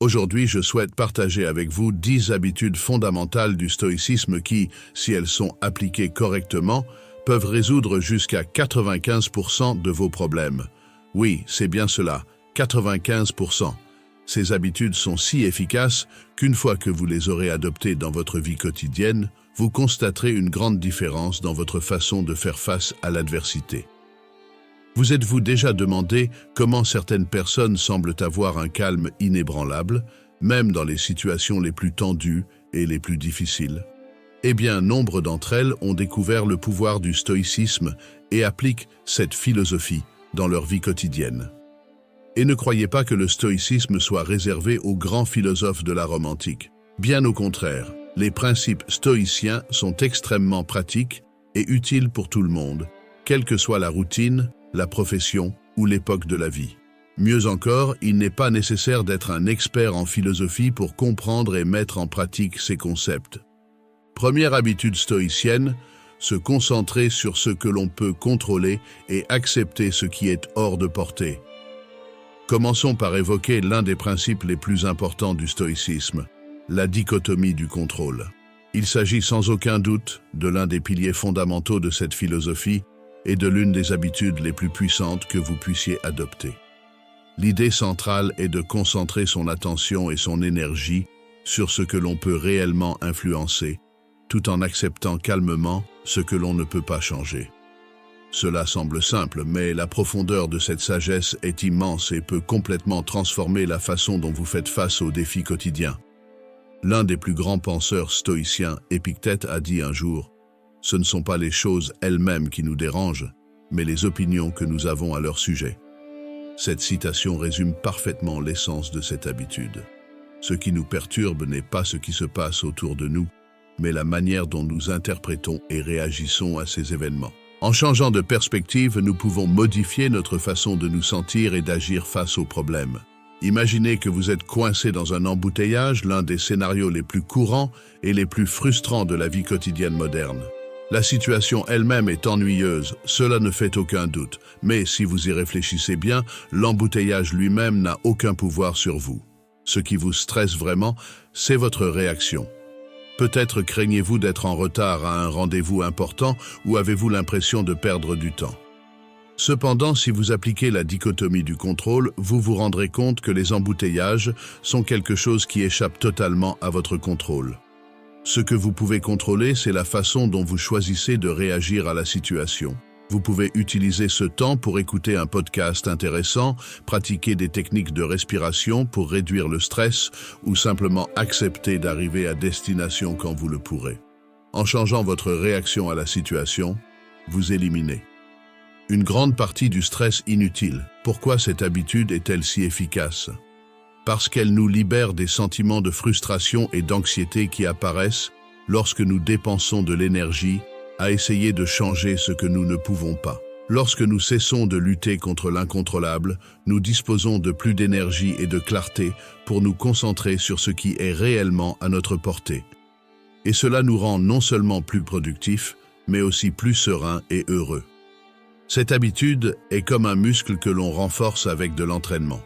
Aujourd'hui, je souhaite partager avec vous 10 habitudes fondamentales du stoïcisme qui, si elles sont appliquées correctement, peuvent résoudre jusqu'à 95% de vos problèmes. Oui, c'est bien cela, 95%. Ces habitudes sont si efficaces qu'une fois que vous les aurez adoptées dans votre vie quotidienne, vous constaterez une grande différence dans votre façon de faire face à l'adversité. Vous êtes-vous déjà demandé comment certaines personnes semblent avoir un calme inébranlable, même dans les situations les plus tendues et les plus difficiles? Eh bien, nombre d'entre elles ont découvert le pouvoir du stoïcisme et appliquent cette philosophie dans leur vie quotidienne. Et ne croyez pas que le stoïcisme soit réservé aux grands philosophes de la Rome antique. Bien au contraire, les principes stoïciens sont extrêmement pratiques et utiles pour tout le monde, quelle que soit la routine, la profession ou l'époque de la vie. Mieux encore, il n'est pas nécessaire d'être un expert en philosophie pour comprendre et mettre en pratique ces concepts. Première habitude stoïcienne, se concentrer sur ce que l'on peut contrôler et accepter ce qui est hors de portée. Commençons par évoquer l'un des principes les plus importants du stoïcisme, la dichotomie du contrôle. Il s'agit sans aucun doute de l'un des piliers fondamentaux de cette philosophie et de l'une des habitudes les plus puissantes que vous puissiez adopter. L'idée centrale est de concentrer son attention et son énergie sur ce que l'on peut réellement influencer, tout en acceptant calmement ce que l'on ne peut pas changer. Cela semble simple, mais la profondeur de cette sagesse est immense et peut complètement transformer la façon dont vous faites face aux défis quotidiens. L'un des plus grands penseurs stoïciens, Épictète, a dit un jour: « Ce ne sont pas les choses elles-mêmes qui nous dérangent, mais les opinions que nous avons à leur sujet. » Cette citation résume parfaitement l'essence de cette habitude. Ce qui nous perturbe n'est pas ce qui se passe autour de nous, mais la manière dont nous interprétons et réagissons à ces événements. En changeant de perspective, nous pouvons modifier notre façon de nous sentir et d'agir face aux problèmes. Imaginez que vous êtes coincé dans un embouteillage, l'un des scénarios les plus courants et les plus frustrants de la vie quotidienne moderne. La situation elle-même est ennuyeuse, cela ne fait aucun doute, mais si vous y réfléchissez bien, l'embouteillage lui-même n'a aucun pouvoir sur vous. Ce qui vous stresse vraiment, c'est votre réaction. Peut-être craignez-vous d'être en retard à un rendez-vous important ou avez-vous l'impression de perdre du temps. Cependant, si vous appliquez la dichotomie du contrôle, vous vous rendrez compte que les embouteillages sont quelque chose qui échappe totalement à votre contrôle. Ce que vous pouvez contrôler, c'est la façon dont vous choisissez de réagir à la situation. Vous pouvez utiliser ce temps pour écouter un podcast intéressant, pratiquer des techniques de respiration pour réduire le stress ou simplement accepter d'arriver à destination quand vous le pourrez. En changeant votre réaction à la situation, vous éliminez une grande partie du stress inutile. Pourquoi cette habitude est-elle si efficace? Parce qu'elle nous libère des sentiments de frustration et d'anxiété qui apparaissent lorsque nous dépensons de l'énergie à essayer de changer ce que nous ne pouvons pas. Lorsque nous cessons de lutter contre l'incontrôlable, nous disposons de plus d'énergie et de clarté pour nous concentrer sur ce qui est réellement à notre portée. Et cela nous rend non seulement plus productifs, mais aussi plus sereins et heureux. Cette habitude est comme un muscle que l'on renforce avec de l'entraînement.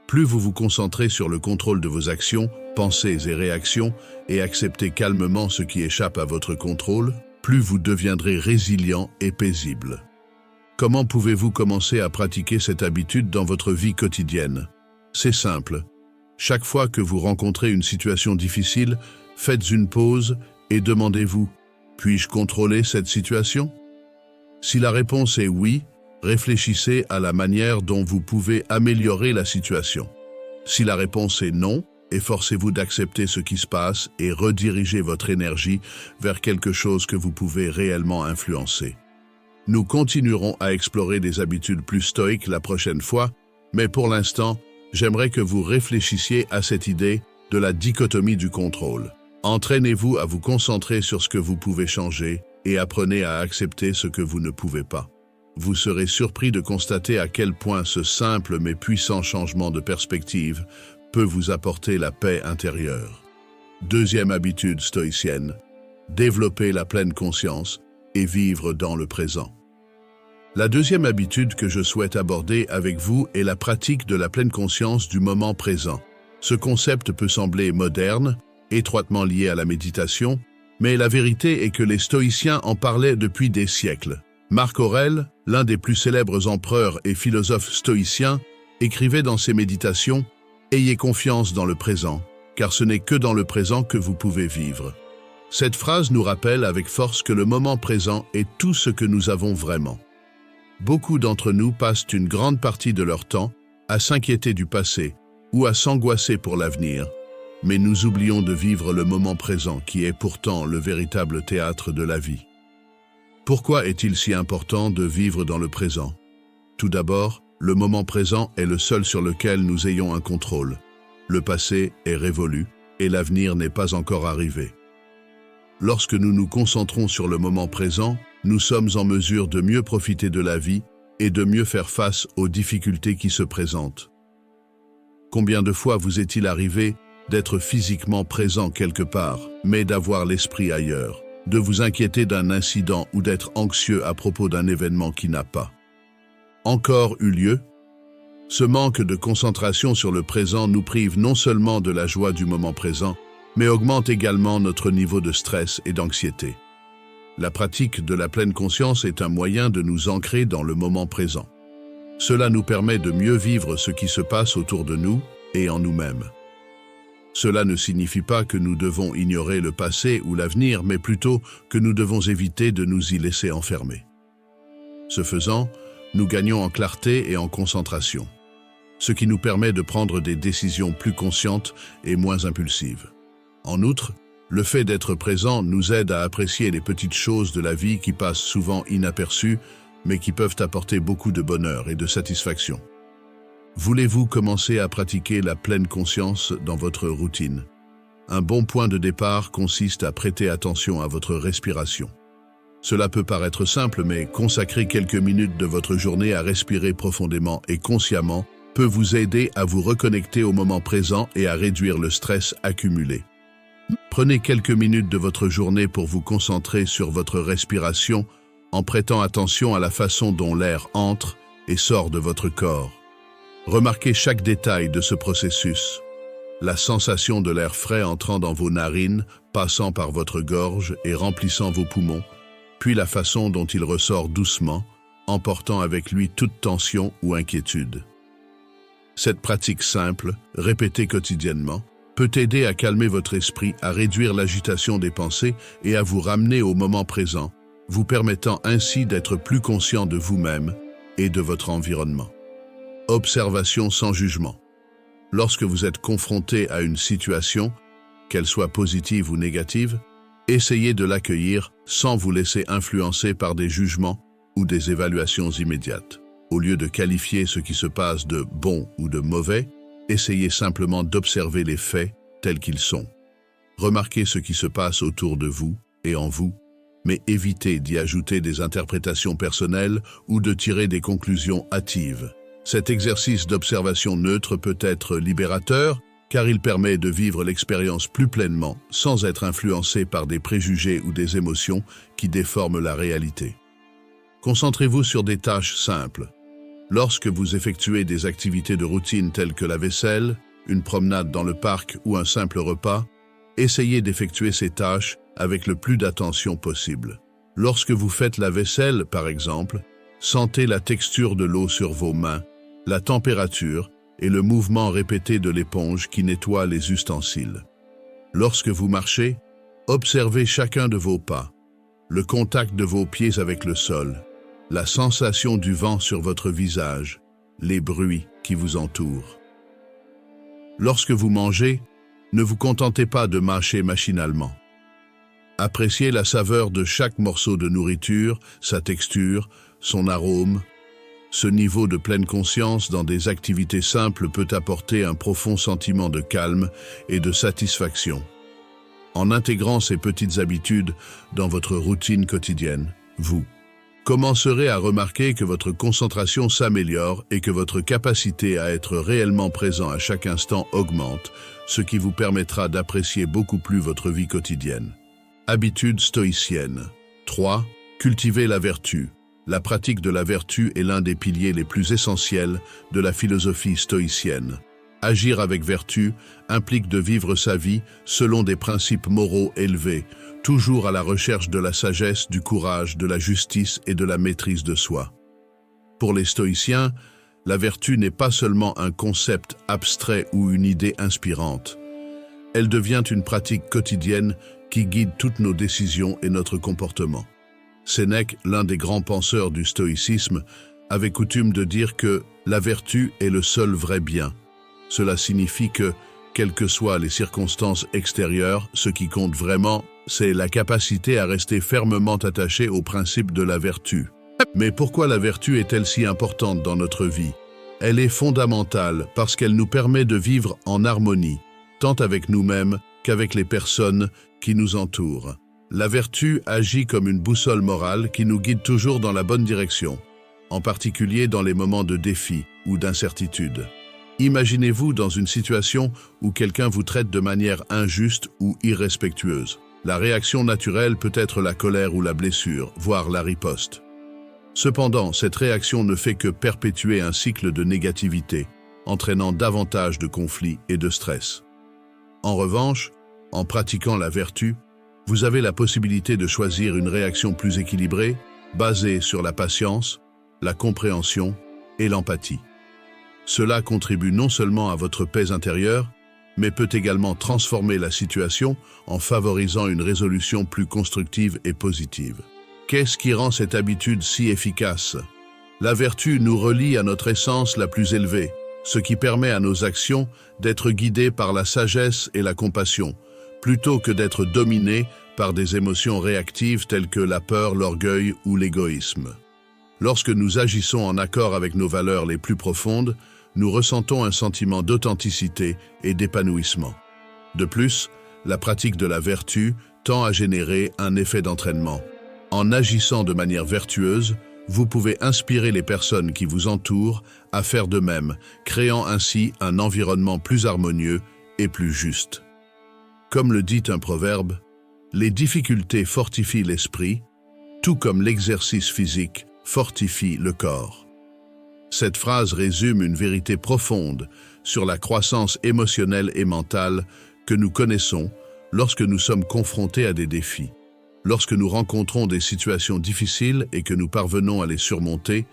Plus vous vous concentrez sur le contrôle de vos actions, pensées et réactions et acceptez calmement ce qui échappe à votre contrôle, plus vous deviendrez résilient et paisible. Comment pouvez-vous commencer à pratiquer cette habitude dans votre vie quotidienne? C'est simple. Chaque fois que vous rencontrez une situation difficile, faites une pause et demandez-vous: puis-je contrôler cette situation? Si la réponse est oui, réfléchissez à la manière dont vous pouvez améliorer la situation. Si la réponse est non, efforcez-vous d'accepter ce qui se passe et redirigez votre énergie vers quelque chose que vous pouvez réellement influencer. Nous continuerons à explorer des habitudes plus stoïques la prochaine fois, mais pour l'instant, j'aimerais que vous réfléchissiez à cette idée de la dichotomie du contrôle. Entraînez-vous à vous concentrer sur ce que vous pouvez changer et apprenez à accepter ce que vous ne pouvez pas. Vous serez surpris de constater à quel point ce simple mais puissant changement de perspective peut vous apporter la paix intérieure. Deuxième habitude stoïcienne, développer la pleine conscience et vivre dans le présent. La deuxième habitude que je souhaite aborder avec vous est la pratique de la pleine conscience du moment présent. Ce concept peut sembler moderne, étroitement lié à la méditation, mais la vérité est que les stoïciens en parlaient depuis des siècles. Marc Aurèle, l'un des plus célèbres empereurs et philosophes stoïciens, écrivait dans ses méditations « Ayez confiance dans le présent, car ce n'est que dans le présent que vous pouvez vivre ». Cette phrase nous rappelle avec force que le moment présent est tout ce que nous avons vraiment. Beaucoup d'entre nous passent une grande partie de leur temps à s'inquiéter du passé ou à s'angoisser pour l'avenir, mais nous oublions de vivre le moment présent qui est pourtant le véritable théâtre de la vie. Pourquoi est-il si important de vivre dans le présent? Tout d'abord, le moment présent est le seul sur lequel nous ayons un contrôle. Le passé est révolu et l'avenir n'est pas encore arrivé. Lorsque nous nous concentrons sur le moment présent, nous sommes en mesure de mieux profiter de la vie et de mieux faire face aux difficultés qui se présentent. Combien de fois vous est-il arrivé d'être physiquement présent quelque part, mais d'avoir l'esprit ailleurs, de vous inquiéter d'un incident ou d'être anxieux à propos d'un événement qui n'a pas encore eu lieu? Ce manque de concentration sur le présent nous prive non seulement de la joie du moment présent, mais augmente également notre niveau de stress et d'anxiété. La pratique de la pleine conscience est un moyen de nous ancrer dans le moment présent. Cela nous permet de mieux vivre ce qui se passe autour de nous et en nous-mêmes. Cela ne signifie pas que nous devons ignorer le passé ou l'avenir, mais plutôt que nous devons éviter de nous y laisser enfermer. Ce faisant, nous gagnons en clarté et en concentration, ce qui nous permet de prendre des décisions plus conscientes et moins impulsives. En outre, le fait d'être présent nous aide à apprécier les petites choses de la vie qui passent souvent inaperçues, mais qui peuvent apporter beaucoup de bonheur et de satisfaction. Voulez-vous commencer à pratiquer la pleine conscience dans votre routine? Un bon point de départ consiste à prêter attention à votre respiration. Cela peut paraître simple, mais consacrer quelques minutes de votre journée à respirer profondément et consciemment peut vous aider à vous reconnecter au moment présent et à réduire le stress accumulé. Prenez quelques minutes de votre journée pour vous concentrer sur votre respiration en prêtant attention à la façon dont l'air entre et sort de votre corps. Remarquez chaque détail de ce processus. La sensation de l'air frais entrant dans vos narines, passant par votre gorge et remplissant vos poumons, puis la façon dont il ressort doucement, emportant avec lui toute tension ou inquiétude. Cette pratique simple, répétée quotidiennement, peut aider à calmer votre esprit, à réduire l'agitation des pensées et à vous ramener au moment présent, vous permettant ainsi d'être plus conscient de vous-même et de votre environnement. Observation sans jugement. Lorsque vous êtes confronté à une situation, qu'elle soit positive ou négative, essayez de l'accueillir sans vous laisser influencer par des jugements ou des évaluations immédiates. Au lieu de qualifier ce qui se passe de bon ou de mauvais, essayez simplement d'observer les faits tels qu'ils sont. Remarquez ce qui se passe autour de vous et en vous, mais évitez d'y ajouter des interprétations personnelles ou de tirer des conclusions hâtives. Cet exercice d'observation neutre peut être libérateur, car il permet de vivre l'expérience plus pleinement, sans être influencé par des préjugés ou des émotions qui déforment la réalité. Concentrez-vous sur des tâches simples. Lorsque vous effectuez des activités de routine telles que la vaisselle, une promenade dans le parc ou un simple repas, essayez d'effectuer ces tâches avec le plus d'attention possible. Lorsque vous faites la vaisselle, par exemple, sentez la texture de l'eau sur vos mains, la température et le mouvement répété de l'éponge qui nettoie les ustensiles. Lorsque vous marchez, observez chacun de vos pas, le contact de vos pieds avec le sol, la sensation du vent sur votre visage, les bruits qui vous entourent. Lorsque vous mangez, ne vous contentez pas de mâcher machinalement. Appréciez la saveur de chaque morceau de nourriture, sa texture, son arôme. Ce niveau de pleine conscience dans des activités simples peut apporter un profond sentiment de calme et de satisfaction. En intégrant ces petites habitudes dans votre routine quotidienne, vous commencerez à remarquer que votre concentration s'améliore et que votre capacité à être réellement présent à chaque instant augmente, ce qui vous permettra d'apprécier beaucoup plus votre vie quotidienne. Habitude stoïcienne. 3. Cultiver la vertu. La pratique de la vertu est l'un des piliers les plus essentiels de la philosophie stoïcienne. Agir avec vertu implique de vivre sa vie selon des principes moraux élevés, toujours à la recherche de la sagesse, du courage, de la justice et de la maîtrise de soi. Pour les stoïciens, la vertu n'est pas seulement un concept abstrait ou une idée inspirante. Elle devient une pratique quotidienne qui guide toutes nos décisions et notre comportement. Sénèque, l'un des grands penseurs du stoïcisme, avait coutume de dire que la vertu est le seul vrai bien. Cela signifie que, quelles que soient les circonstances extérieures, ce qui compte vraiment, c'est la capacité à rester fermement attaché au principe de la vertu. Mais pourquoi la vertu est-elle si importante dans notre vie? Elle est fondamentale parce qu'elle nous permet de vivre en harmonie, tant avec nous-mêmes qu'avec les personnes qui nous entourent. La vertu agit comme une boussole morale qui nous guide toujours dans la bonne direction, en particulier dans les moments de défi ou d'incertitude. Imaginez-vous dans une situation où quelqu'un vous traite de manière injuste ou irrespectueuse. La réaction naturelle peut être la colère ou la blessure, voire la riposte. Cependant, cette réaction ne fait que perpétuer un cycle de négativité, entraînant davantage de conflits et de stress. En revanche, en pratiquant la vertu, vous avez la possibilité de choisir une réaction plus équilibrée, basée sur la patience, la compréhension et l'empathie. Cela contribue non seulement à votre paix intérieure, mais peut également transformer la situation en favorisant une résolution plus constructive et positive. Qu'est-ce qui rend cette habitude si efficace? La vertu nous relie à notre essence la plus élevée, ce qui permet à nos actions d'être guidées par la sagesse et la compassion, plutôt que d'être dominées par des émotions réactives telles que la peur, l'orgueil ou l'égoïsme. Lorsque nous agissons en accord avec nos valeurs les plus profondes, nous ressentons un sentiment d'authenticité et d'épanouissement. De plus, la pratique de la vertu tend à générer un effet d'entraînement. En agissant de manière vertueuse, vous pouvez inspirer les personnes qui vous entourent à faire de même, créant ainsi un environnement plus harmonieux et plus juste. Comme le dit un proverbe, « Les difficultés fortifient l'esprit, tout comme l'exercice physique fortifie le corps ». Cette phrase résume une vérité profonde sur la croissance émotionnelle et mentale que nous connaissons lorsque nous sommes confrontés à des défis. Lorsque nous rencontrons des situations difficiles et que nous parvenons à les surmonter,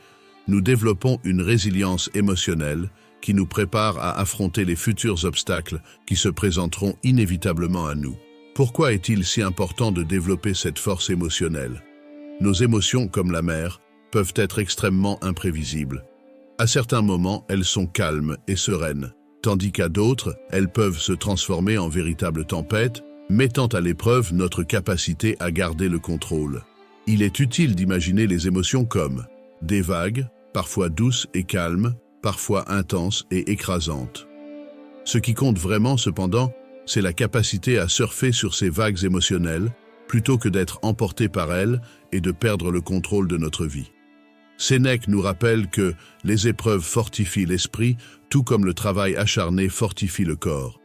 nous développons une résilience émotionnelle qui nous prépare à affronter les futurs obstacles qui se présenteront inévitablement à nous. Pourquoi est-il si important de développer cette force émotionnelle? Nos émotions, comme la mer, peuvent être extrêmement imprévisibles. À certains moments, elles sont calmes et sereines, tandis qu'à d'autres, elles peuvent se transformer en véritables tempêtes, mettant à l'épreuve notre capacité à garder le contrôle. Il est utile d'imaginer les émotions comme des vagues, parfois douces et calmes, parfois intenses et écrasantes. Ce qui compte vraiment, cependant, c'est la capacité à surfer sur ces vagues émotionnelles, plutôt que d'être emporté par elles et de perdre le contrôle de notre vie. Sénèque nous rappelle que les épreuves fortifient l'esprit, tout comme le travail acharné fortifie le corps.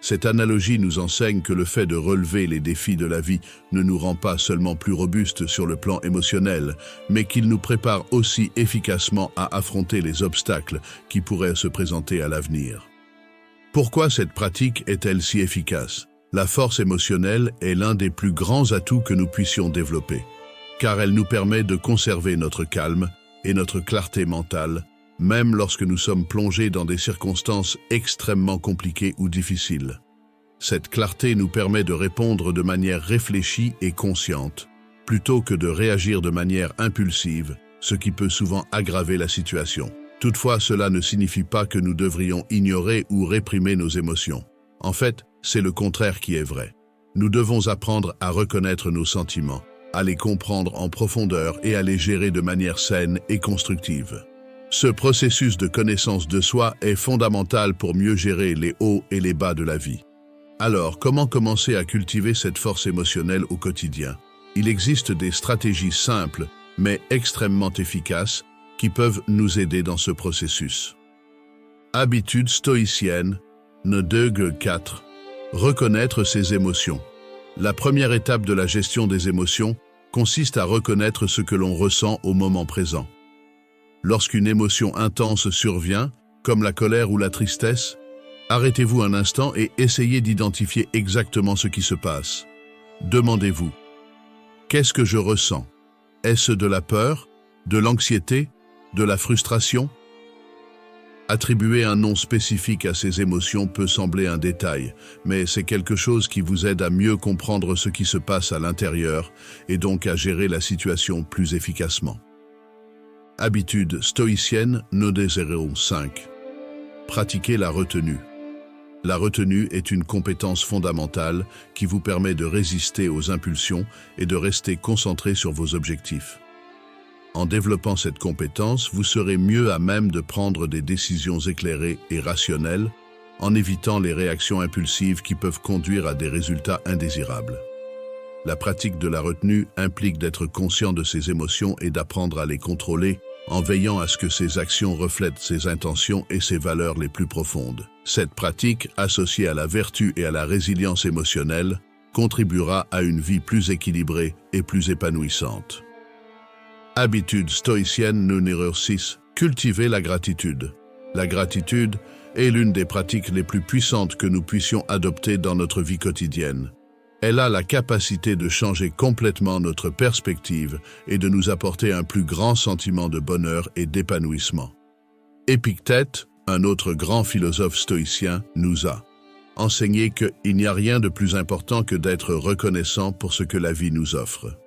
Cette analogie nous enseigne que le fait de relever les défis de la vie ne nous rend pas seulement plus robustes sur le plan émotionnel, mais qu'il nous prépare aussi efficacement à affronter les obstacles qui pourraient se présenter à l'avenir. Pourquoi cette pratique est-elle si efficace? La force émotionnelle est l'un des plus grands atouts que nous puissions développer, car elle nous permet de conserver notre calme et notre clarté mentale, même lorsque nous sommes plongés dans des circonstances extrêmement compliquées ou difficiles. Cette clarté nous permet de répondre de manière réfléchie et consciente, plutôt que de réagir de manière impulsive, ce qui peut souvent aggraver la situation. Toutefois, cela ne signifie pas que nous devrions ignorer ou réprimer nos émotions. En fait, c'est le contraire qui est vrai. Nous devons apprendre à reconnaître nos sentiments, à les comprendre en profondeur et à les gérer de manière saine et constructive. Ce processus de connaissance de soi est fondamental pour mieux gérer les hauts et les bas de la vie. Alors, comment commencer à cultiver cette force émotionnelle au quotidien? Il existe des stratégies simples, mais extrêmement efficaces, qui peuvent nous aider dans ce processus. Habitude stoïcienne, 2.4. Reconnaître ses émotions. La première étape de la gestion des émotions consiste à reconnaître ce que l'on ressent au moment présent. Lorsqu'une émotion intense survient, comme la colère ou la tristesse, Arrêtez-vous un instant et essayez d'identifier exactement ce qui se passe. Demandez-vous, qu'est-ce que je ressens? Est-ce de la peur, de l'anxiété, de la frustration? Attribuer un nom spécifique à ces émotions peut sembler un détail, mais c'est quelque chose qui vous aide à mieux comprendre ce qui se passe à l'intérieur et donc à gérer la situation plus efficacement. Habitude stoïcienne numéro 5. Pratiquez la retenue. La retenue est une compétence fondamentale qui vous permet de résister aux impulsions et de rester concentré sur vos objectifs. En développant cette compétence, vous serez mieux à même de prendre des décisions éclairées et rationnelles, en évitant les réactions impulsives qui peuvent conduire à des résultats indésirables. La pratique de la retenue implique d'être conscient de ses émotions et d'apprendre à les contrôler, en veillant à ce que ses actions reflètent ses intentions et ses valeurs les plus profondes. Cette pratique, associée à la vertu et à la résilience émotionnelle, contribuera à une vie plus équilibrée et plus épanouissante. Habitude stoïcienne numéro 6. Cultiver la gratitude. La gratitude est l'une des pratiques les plus puissantes que nous puissions adopter dans notre vie quotidienne. Elle a la capacité de changer complètement notre perspective et de nous apporter un plus grand sentiment de bonheur et d'épanouissement. Épictète, un autre grand philosophe stoïcien, nous a enseigné qu'il n'y a rien de plus important que d'être reconnaissant pour ce que la vie nous offre.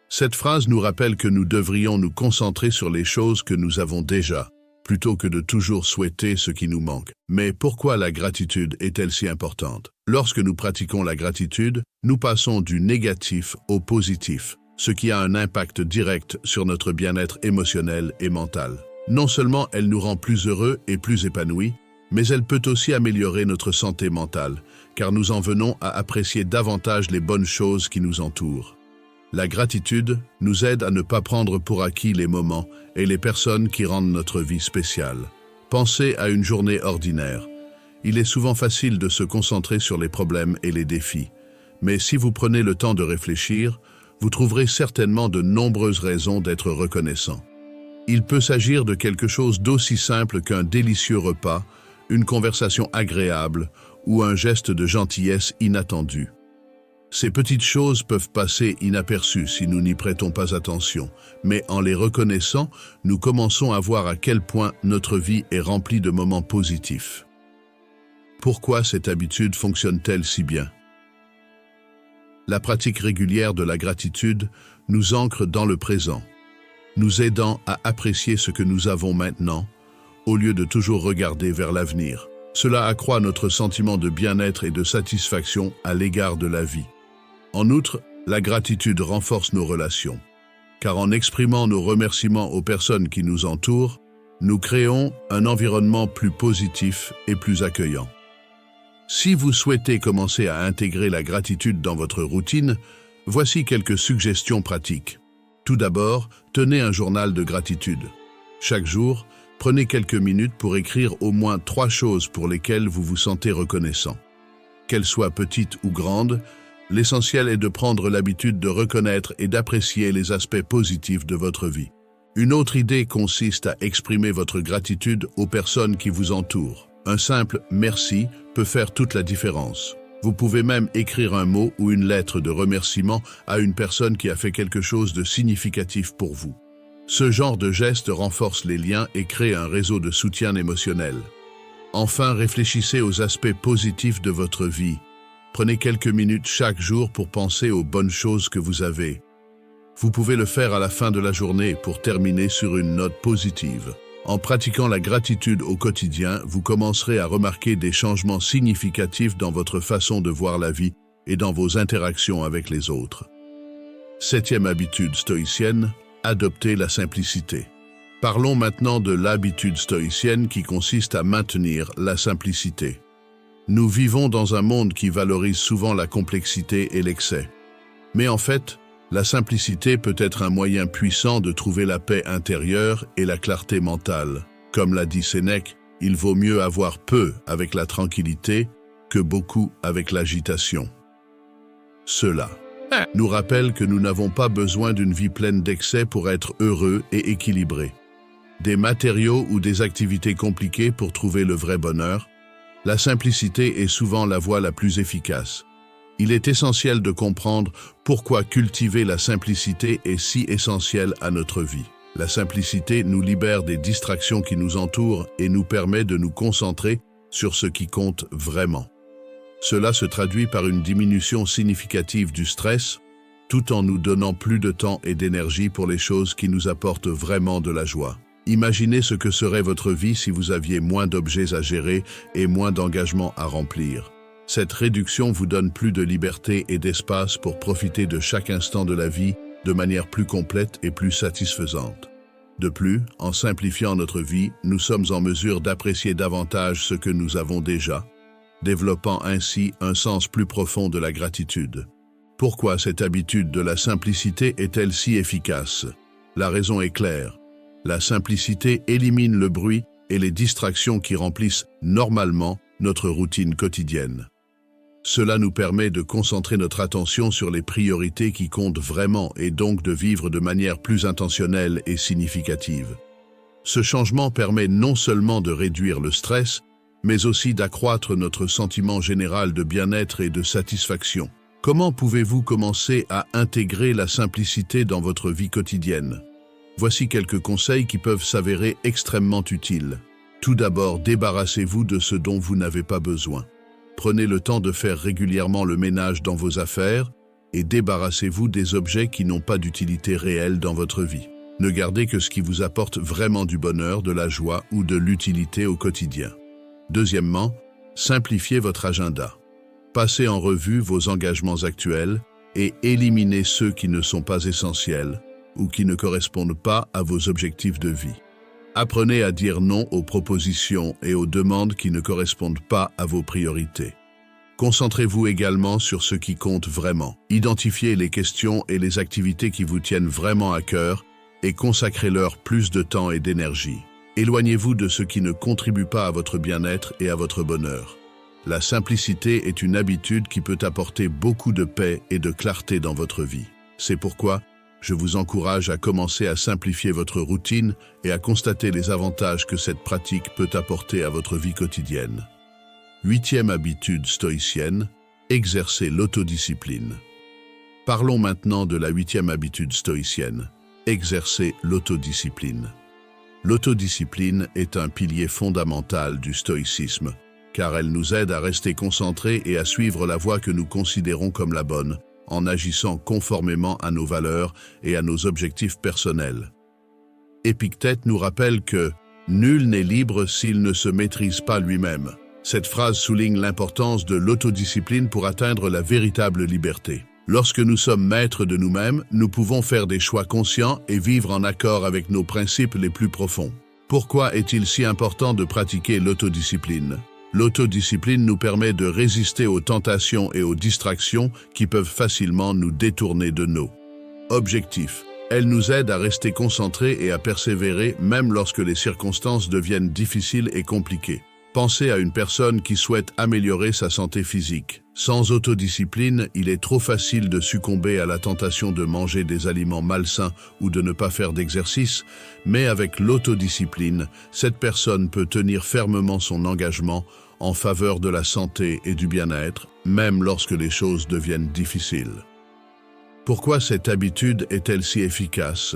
Cette phrase nous rappelle que nous devrions nous concentrer sur les choses que nous avons déjà, plutôt que de toujours souhaiter ce qui nous manque. Mais pourquoi la gratitude est-elle si importante? Lorsque nous pratiquons la gratitude, nous passons du négatif au positif, ce qui a un impact direct sur notre bien-être émotionnel et mental. Non seulement elle nous rend plus heureux et plus épanouis, mais elle peut aussi améliorer notre santé mentale, car nous en venons à apprécier davantage les bonnes choses qui nous entourent. La gratitude nous aide à ne pas prendre pour acquis les moments et les personnes qui rendent notre vie spéciale. Pensez à une journée ordinaire. Il est souvent facile de se concentrer sur les problèmes et les défis. Mais si vous prenez le temps de réfléchir, vous trouverez certainement de nombreuses raisons d'être reconnaissant. Il peut s'agir de quelque chose d'aussi simple qu'un délicieux repas, une conversation agréable ou un geste de gentillesse inattendu. Ces petites choses peuvent passer inaperçues si nous n'y prêtons pas attention, mais en les reconnaissant, nous commençons à voir à quel point notre vie est remplie de moments positifs. Pourquoi cette habitude fonctionne-t-elle si bien? La pratique régulière de la gratitude nous ancre dans le présent, nous aidant à apprécier ce que nous avons maintenant, au lieu de toujours regarder vers l'avenir. Cela accroît notre sentiment de bien-être et de satisfaction à l'égard de la vie. En outre, la gratitude renforce nos relations, car en exprimant nos remerciements aux personnes qui nous entourent, nous créons un environnement plus positif et plus accueillant. Si vous souhaitez commencer à intégrer la gratitude dans votre routine, voici quelques suggestions pratiques. Tout d'abord, tenez un journal de gratitude. Chaque jour, prenez quelques minutes pour écrire au moins 3 choses pour lesquelles vous vous sentez reconnaissant. Qu'elles soient petites ou grandes, l'essentiel est de prendre l'habitude de reconnaître et d'apprécier les aspects positifs de votre vie. Une autre idée consiste à exprimer votre gratitude aux personnes qui vous entourent. Un simple « merci » peut faire toute la différence. Vous pouvez même écrire un mot ou une lettre de remerciement à une personne qui a fait quelque chose de significatif pour vous. Ce genre de geste renforce les liens et crée un réseau de soutien émotionnel. Enfin, réfléchissez aux aspects positifs de votre vie. Prenez quelques minutes chaque jour pour penser aux bonnes choses que vous avez. Vous pouvez le faire à la fin de la journée pour terminer sur une note positive. En pratiquant la gratitude au quotidien, vous commencerez à remarquer des changements significatifs dans votre façon de voir la vie et dans vos interactions avec les autres. 7e habitude stoïcienne, adopter la simplicité. Parlons maintenant de l'habitude stoïcienne qui consiste à maintenir la simplicité. Nous vivons dans un monde qui valorise souvent la complexité et l'excès. Mais en fait, la simplicité peut être un moyen puissant de trouver la paix intérieure et la clarté mentale. Comme l'a dit Sénèque, il vaut mieux avoir peu avec la tranquillité que beaucoup avec l'agitation. Cela nous rappelle que nous n'avons pas besoin d'une vie pleine d'excès pour être heureux et équilibré. Des matériaux ou des activités compliquées pour trouver le vrai bonheur, La simplicité est souvent la voie la plus efficace. Il est essentiel de comprendre pourquoi cultiver la simplicité est si essentiel à notre vie. La simplicité nous libère des distractions qui nous entourent et nous permet de nous concentrer sur ce qui compte vraiment. Cela se traduit par une diminution significative du stress, tout en nous donnant plus de temps et d'énergie pour les choses qui nous apportent vraiment de la joie. Imaginez ce que serait votre vie si vous aviez moins d'objets à gérer et moins d'engagements à remplir. Cette réduction vous donne plus de liberté et d'espace pour profiter de chaque instant de la vie de manière plus complète et plus satisfaisante. De plus, en simplifiant notre vie, nous sommes en mesure d'apprécier davantage ce que nous avons déjà, développant ainsi un sens plus profond de la gratitude. Pourquoi cette habitude de la simplicité est-elle si efficace? La raison est claire. La simplicité élimine le bruit et les distractions qui remplissent normalement notre routine quotidienne. Cela nous permet de concentrer notre attention sur les priorités qui comptent vraiment et donc de vivre de manière plus intentionnelle et significative. Ce changement permet non seulement de réduire le stress, mais aussi d'accroître notre sentiment général de bien-être et de satisfaction. Comment pouvez-vous commencer à intégrer la simplicité dans votre vie quotidienne? Voici quelques conseils qui peuvent s'avérer extrêmement utiles. Tout d'abord, débarrassez-vous de ce dont vous n'avez pas besoin. Prenez le temps de faire régulièrement le ménage dans vos affaires et débarrassez-vous des objets qui n'ont pas d'utilité réelle dans votre vie. Ne gardez que ce qui vous apporte vraiment du bonheur, de la joie ou de l'utilité au quotidien. Deuxièmement, simplifiez votre agenda. Passez en revue vos engagements actuels et éliminez ceux qui ne sont pas essentiels ou qui ne correspondent pas à vos objectifs de vie. Apprenez à dire non aux propositions et aux demandes qui ne correspondent pas à vos priorités. Concentrez-vous également sur ce qui compte vraiment. Identifiez les questions et les activités qui vous tiennent vraiment à cœur et consacrez-leur plus de temps et d'énergie. Éloignez-vous de ce qui ne contribue pas à votre bien-être et à votre bonheur. La simplicité est une habitude qui peut apporter beaucoup de paix et de clarté dans votre vie. C'est pourquoi je vous encourage à commencer à simplifier votre routine et à constater les avantages que cette pratique peut apporter à votre vie quotidienne. 8e habitude stoïcienne, exercer l'autodiscipline. Parlons maintenant de la 8e habitude stoïcienne, exercer l'autodiscipline. L'autodiscipline est un pilier fondamental du stoïcisme, car elle nous aide à rester concentrés et à suivre la voie que nous considérons comme la bonne, en agissant conformément à nos valeurs et à nos objectifs personnels. Épictète nous rappelle que « nul n'est libre s'il ne se maîtrise pas lui-même ». Cette phrase souligne l'importance de l'autodiscipline pour atteindre la véritable liberté. Lorsque nous sommes maîtres de nous-mêmes, nous pouvons faire des choix conscients et vivre en accord avec nos principes les plus profonds. Pourquoi est-il si important de pratiquer l'autodiscipline? L'autodiscipline nous permet de résister aux tentations et aux distractions qui peuvent facilement nous détourner de nos objectifs. Elle nous aide à rester concentrés et à persévérer même lorsque les circonstances deviennent difficiles et compliquées. Pensez à une personne qui souhaite améliorer sa santé physique. Sans autodiscipline, il est trop facile de succomber à la tentation de manger des aliments malsains ou de ne pas faire d'exercice, mais avec l'autodiscipline, cette personne peut tenir fermement son engagement en faveur de la santé et du bien-être, même lorsque les choses deviennent difficiles. Pourquoi cette habitude est-elle si efficace?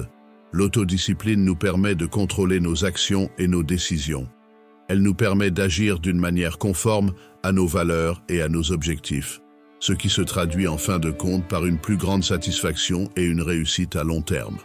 L'autodiscipline nous permet de contrôler nos actions et nos décisions. Elle nous permet d'agir d'une manière conforme à nos valeurs et à nos objectifs, ce qui se traduit en fin de compte par une plus grande satisfaction et une réussite à long terme.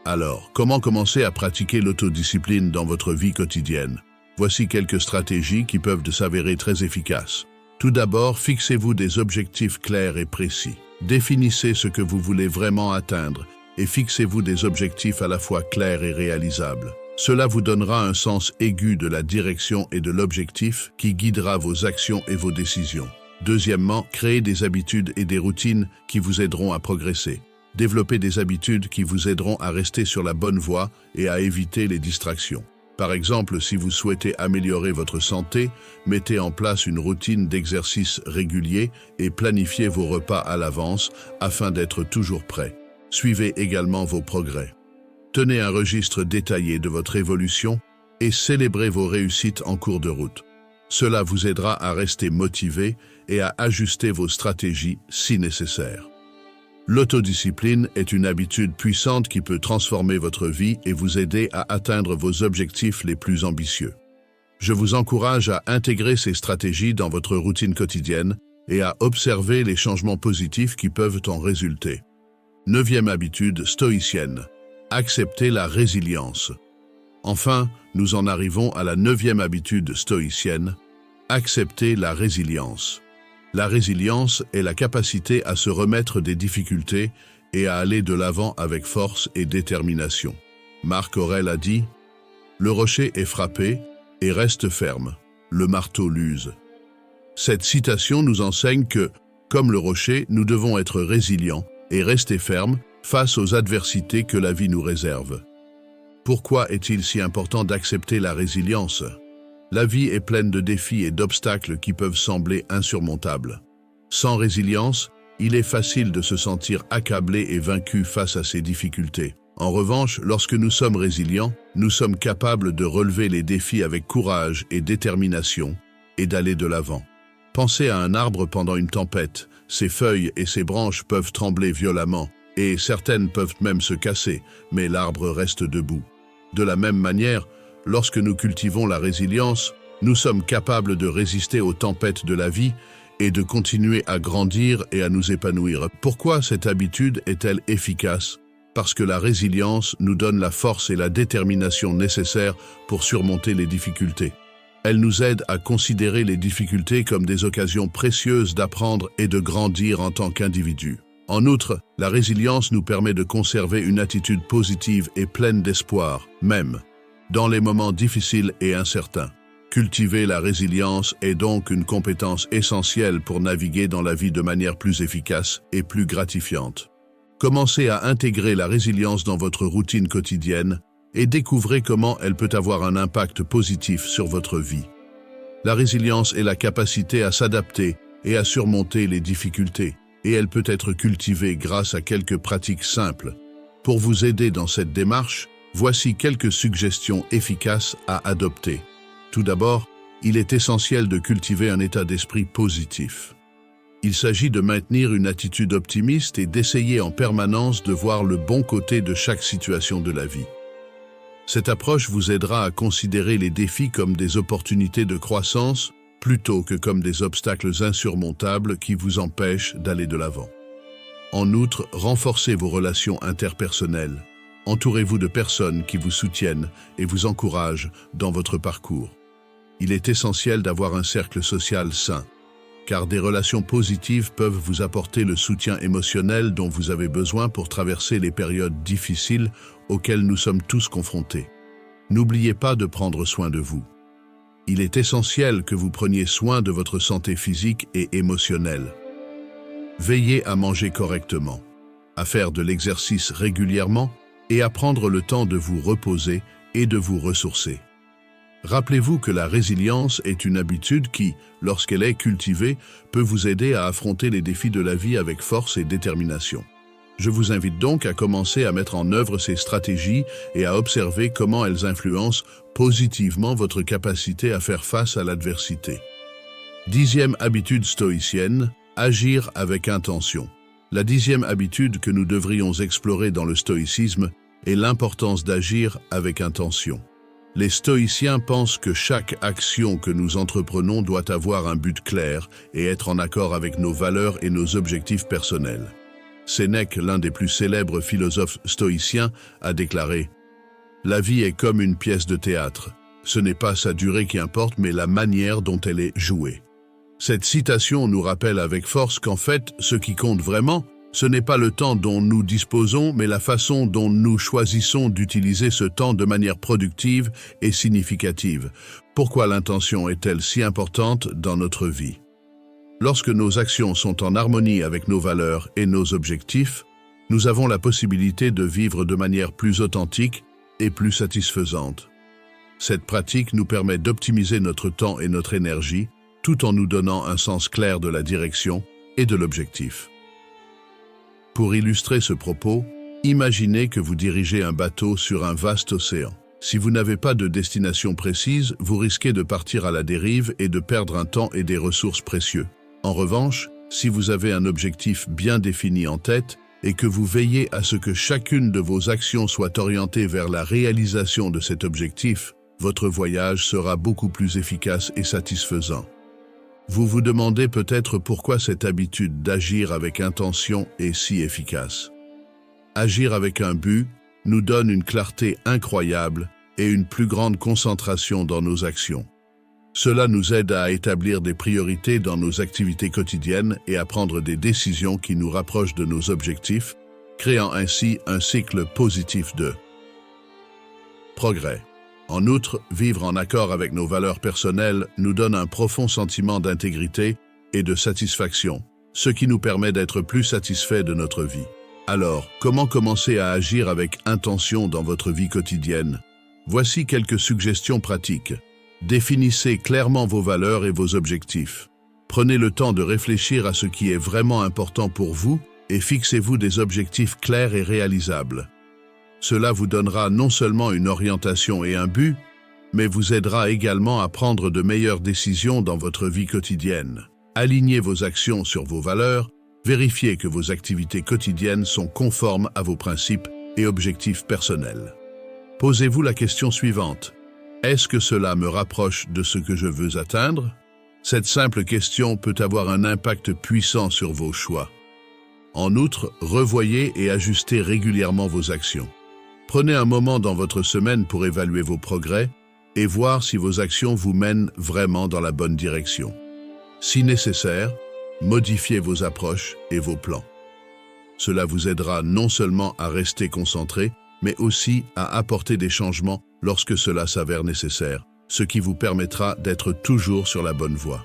Alors, comment commencer à pratiquer l'autodiscipline dans votre vie quotidienne? Voici quelques stratégies qui peuvent s'avérer très efficaces. Tout d'abord, fixez-vous des objectifs clairs et précis. Définissez ce que vous voulez vraiment atteindre et fixez-vous des objectifs à la fois clairs et réalisables. Cela vous donnera un sens aigu de la direction et de l'objectif qui guidera vos actions et vos décisions. Deuxièmement, créez des habitudes et des routines qui vous aideront à progresser. Développez des habitudes qui vous aideront à rester sur la bonne voie et à éviter les distractions. Par exemple, si vous souhaitez améliorer votre santé, mettez en place une routine d'exercice régulier et planifiez vos repas à l'avance afin d'être toujours prêt. Suivez également vos progrès. Tenez un registre détaillé de votre évolution et célébrez vos réussites en cours de route. Cela vous aidera à rester motivé et à ajuster vos stratégies si nécessaire. L'autodiscipline est une habitude puissante qui peut transformer votre vie et vous aider à atteindre vos objectifs les plus ambitieux. Je vous encourage à intégrer ces stratégies dans votre routine quotidienne et à observer les changements positifs qui peuvent en résulter. 9e habitude stoïcienne. Accepter la résilience. Enfin, nous en arrivons à la 9e habitude stoïcienne. Accepter la résilience. La résilience est la capacité à se remettre des difficultés et à aller de l'avant avec force et détermination. Marc Aurèle a dit « Le rocher est frappé et reste ferme, le marteau l'use ». Cette citation nous enseigne que, comme le rocher, nous devons être résilients et rester fermes face aux adversités que la vie nous réserve. Pourquoi est-il si important d'accepter la résilience ? La vie est pleine de défis et d'obstacles qui peuvent sembler insurmontables. Sans résilience, il est facile de se sentir accablé et vaincu face à ces difficultés. En revanche, lorsque nous sommes résilients, nous sommes capables de relever les défis avec courage et détermination et d'aller de l'avant. Pensez à un arbre pendant une tempête. Ses feuilles et ses branches peuvent trembler violemment et certaines peuvent même se casser, mais l'arbre reste debout. De la même manière, lorsque nous cultivons la résilience, nous sommes capables de résister aux tempêtes de la vie et de continuer à grandir et à nous épanouir. Pourquoi cette habitude est-elle efficace ? Parce que la résilience nous donne la force et la détermination nécessaires pour surmonter les difficultés. Elle nous aide à considérer les difficultés comme des occasions précieuses d'apprendre et de grandir en tant qu'individu. En outre, la résilience nous permet de conserver une attitude positive et pleine d'espoir, même dans les moments difficiles et incertains. Cultiver la résilience est donc une compétence essentielle pour naviguer dans la vie de manière plus efficace et plus gratifiante. Commencez à intégrer la résilience dans votre routine quotidienne et découvrez comment elle peut avoir un impact positif sur votre vie. La résilience est la capacité à s'adapter et à surmonter les difficultés, et elle peut être cultivée grâce à quelques pratiques simples. Pour vous aider dans cette démarche, voici quelques suggestions efficaces à adopter. Tout d'abord, il est essentiel de cultiver un état d'esprit positif. Il s'agit de maintenir une attitude optimiste et d'essayer en permanence de voir le bon côté de chaque situation de la vie. Cette approche vous aidera à considérer les défis comme des opportunités de croissance plutôt que comme des obstacles insurmontables qui vous empêchent d'aller de l'avant. En outre, renforcez vos relations interpersonnelles. Entourez-vous de personnes qui vous soutiennent et vous encouragent dans votre parcours. Il est essentiel d'avoir un cercle social sain, car des relations positives peuvent vous apporter le soutien émotionnel dont vous avez besoin pour traverser les périodes difficiles auxquelles nous sommes tous confrontés. N'oubliez pas de prendre soin de vous. Il est essentiel que vous preniez soin de votre santé physique et émotionnelle. Veillez à manger correctement, à faire de l'exercice régulièrement et à prendre le temps de vous reposer et de vous ressourcer. Rappelez-vous que la résilience est une habitude qui, lorsqu'elle est cultivée, peut vous aider à affronter les défis de la vie avec force et détermination. Je vous invite donc à commencer à mettre en œuvre ces stratégies et à observer comment elles influencent positivement votre capacité à faire face à l'adversité. 10e habitude stoïcienne, agir avec intention. La 10e habitude que nous devrions explorer dans le stoïcisme est l'importance d'agir avec intention. Les stoïciens pensent que chaque action que nous entreprenons doit avoir un but clair et être en accord avec nos valeurs et nos objectifs personnels. Sénèque, l'un des plus célèbres philosophes stoïciens, a déclaré « La vie est comme une pièce de théâtre. Ce n'est pas sa durée qui importe, mais la manière dont elle est jouée. » Cette citation nous rappelle avec force qu'en fait, ce qui compte vraiment, ce n'est pas le temps dont nous disposons, mais la façon dont nous choisissons d'utiliser ce temps de manière productive et significative. Pourquoi l'intention est-elle si importante dans notre vie? Lorsque nos actions sont en harmonie avec nos valeurs et nos objectifs, nous avons la possibilité de vivre de manière plus authentique et plus satisfaisante. Cette pratique nous permet d'optimiser notre temps et notre énergie, tout en nous donnant un sens clair de la direction et de l'objectif. Pour illustrer ce propos, imaginez que vous dirigez un bateau sur un vaste océan. Si vous n'avez pas de destination précise, vous risquez de partir à la dérive et de perdre un temps et des ressources précieux. En revanche, si vous avez un objectif bien défini en tête et que vous veillez à ce que chacune de vos actions soit orientée vers la réalisation de cet objectif, votre voyage sera beaucoup plus efficace et satisfaisant. Vous vous demandez peut-être pourquoi cette habitude d'agir avec intention est si efficace. Agir avec un but nous donne une clarté incroyable et une plus grande concentration dans nos actions. Cela nous aide à établir des priorités dans nos activités quotidiennes et à prendre des décisions qui nous rapprochent de nos objectifs, créant ainsi un cycle positif de progrès. En outre, vivre en accord avec nos valeurs personnelles nous donne un profond sentiment d'intégrité et de satisfaction, ce qui nous permet d'être plus satisfaits de notre vie. Alors, comment commencer à agir avec intention dans votre vie quotidienne? Voici quelques suggestions pratiques. Définissez clairement vos valeurs et vos objectifs. Prenez le temps de réfléchir à ce qui est vraiment important pour vous et fixez-vous des objectifs clairs et réalisables. Cela vous donnera non seulement une orientation et un but, mais vous aidera également à prendre de meilleures décisions dans votre vie quotidienne. Alignez vos actions sur vos valeurs, vérifiez que vos activités quotidiennes sont conformes à vos principes et objectifs personnels. Posez-vous la question suivante. Est-ce que cela me rapproche de ce que je veux atteindre? Cette simple question peut avoir un impact puissant sur vos choix. En outre, revoyez et ajustez régulièrement vos actions. Prenez un moment dans votre semaine pour évaluer vos progrès et voir si vos actions vous mènent vraiment dans la bonne direction. Si nécessaire, modifiez vos approches et vos plans. Cela vous aidera non seulement à rester concentré, mais aussi à apporter des changements lorsque cela s'avère nécessaire, ce qui vous permettra d'être toujours sur la bonne voie.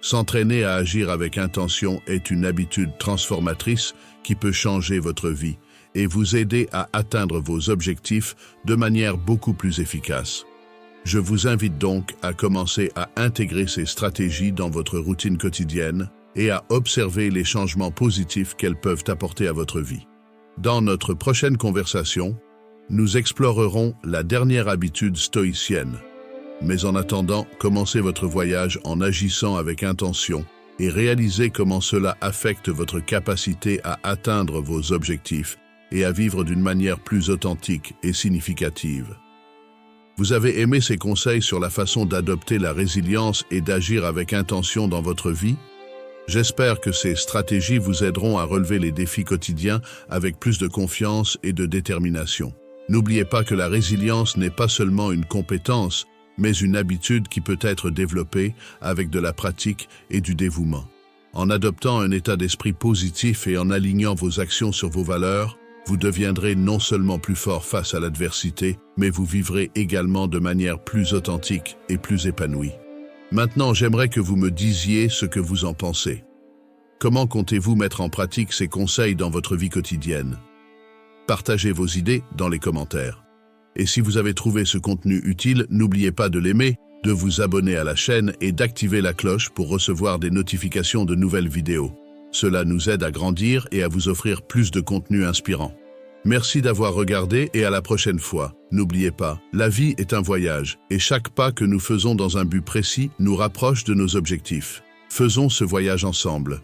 S'entraîner à agir avec intention est une habitude transformatrice qui peut changer votre vie et vous aider à atteindre vos objectifs de manière beaucoup plus efficace. Je vous invite donc à commencer à intégrer ces stratégies dans votre routine quotidienne et à observer les changements positifs qu'elles peuvent apporter à votre vie. Dans notre prochaine conversation, nous explorerons la dernière habitude stoïcienne. Mais en attendant, commencez votre voyage en agissant avec intention et réalisez comment cela affecte votre capacité à atteindre vos objectifs et à vivre d'une manière plus authentique et significative. Vous avez aimé ces conseils sur la façon d'adopter la résilience et d'agir avec intention dans votre vie? J'espère que ces stratégies vous aideront à relever les défis quotidiens avec plus de confiance et de détermination. N'oubliez pas que la résilience n'est pas seulement une compétence, mais une habitude qui peut être développée avec de la pratique et du dévouement. En adoptant un état d'esprit positif et en alignant vos actions sur vos valeurs, vous deviendrez non seulement plus fort face à l'adversité, mais vous vivrez également de manière plus authentique et plus épanouie. Maintenant, j'aimerais que vous me disiez ce que vous en pensez. Comment comptez-vous mettre en pratique ces conseils dans votre vie quotidienne? Partagez vos idées dans les commentaires. Et si vous avez trouvé ce contenu utile, n'oubliez pas de l'aimer, de vous abonner à la chaîne et d'activer la cloche pour recevoir des notifications de nouvelles vidéos. Cela nous aide à grandir et à vous offrir plus de contenu inspirant. Merci d'avoir regardé et à la prochaine fois. N'oubliez pas, la vie est un voyage et chaque pas que nous faisons dans un but précis nous rapproche de nos objectifs. Faisons ce voyage ensemble.